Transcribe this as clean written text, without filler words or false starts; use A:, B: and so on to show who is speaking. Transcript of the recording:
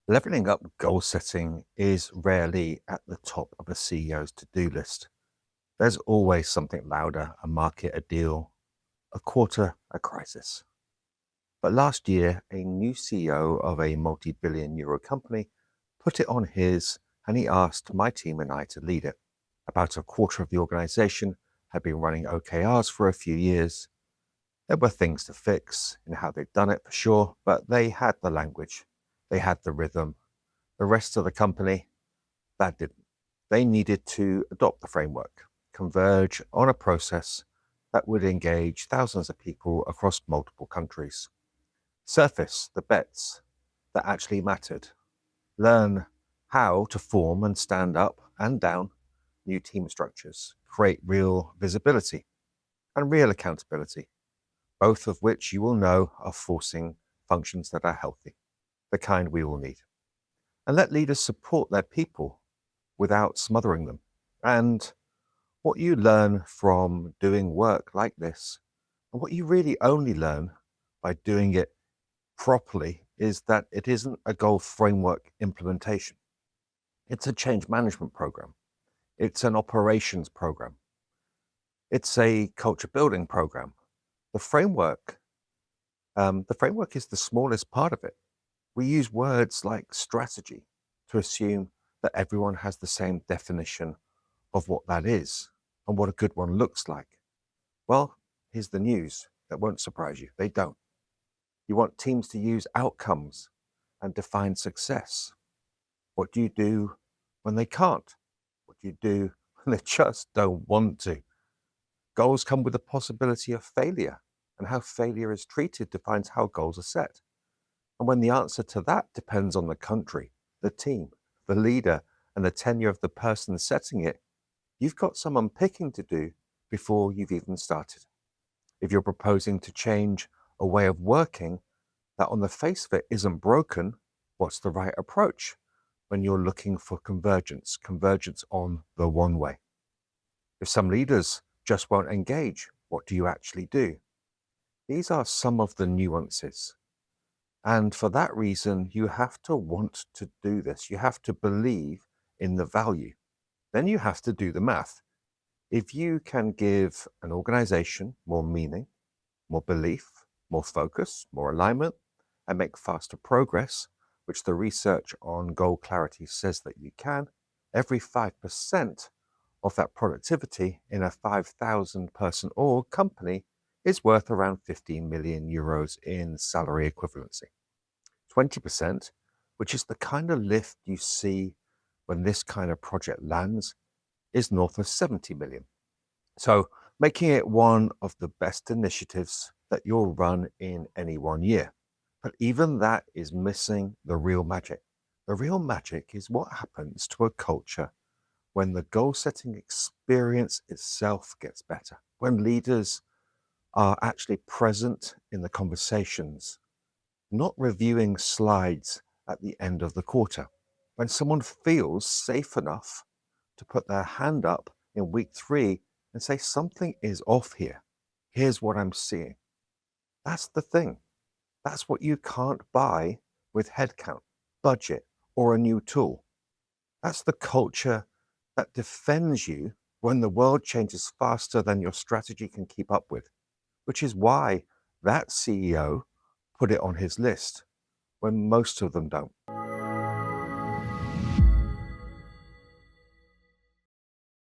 A: Leveling up goal setting is rarely at the top of a CEO's to-do list. There's always something louder, a market, a deal, a quarter, a crisis. But last year, a new CEO of a multi-billion euro company put it on his, and he asked my team and I to lead it. About a quarter of the organization had been running OKRs for a few years. There were things to fix in how they'd done it for sure, but they had the language, they had the rhythm. The rest of the company, that didn't. They needed to adopt the framework, converge on a process that would engage thousands of people across multiple countries, surface the bets that actually mattered, learn how to form and stand up and down new team structures, create real visibility and real accountability, both of which you will know are forcing functions that are healthy, the kind we all need. And let leaders support their people without smothering them. And what you learn from doing work like this, and what you really only learn by doing it properly, is that it isn't a goal framework implementation. It's a change management program. It's an operations program. It's a culture building program. The framework, the framework is the smallest part of it. We use words like strategy to assume that everyone has the same definition of what that is and what a good one looks like. Well, here's the news that won't surprise you. They don't. You want teams to use outcomes and define success. What do you do when they can't? What do you do when they just don't want to? Goals come with the possibility of failure, and how failure is treated defines how goals are set. And when the answer to that depends on the country, the team, the leader, and the tenure of the person setting it, you've got some unpicking to do before you've even started. If you're proposing to change a way of working that on the face of it isn't broken, what's the right approach when you're looking for convergence on the one way? If some leaders just won't engage, what do you actually do? These are some of the nuances. And for that reason, you have to want to do this. You have to believe in the value. Then you have to do the math. If you can give an organization more meaning, more belief, more focus, more alignment, and make faster progress, which the research on goal clarity says that you can, every 5% of that productivity in a 5,000 person org company is worth around 15 million euros in salary equivalency. 20%, which is the kind of lift you see when this kind of project lands, is north of 70 million. So making it one of the best initiatives that you'll run in any one year. But even that is missing the real magic. The real magic is what happens to a culture when the goal setting experience itself gets better, when leaders are actually present in the conversations, not reviewing slides at the end of the quarter, when someone feels safe enough to put their hand up in week 3 and say, something is off here. Here's what I'm seeing. That's the thing. That's what you can't buy with headcount, budget, or a new tool. That's the culture that defends you when the world changes faster than your strategy can keep up with, which is why that CEO put it on his list when most of them don't.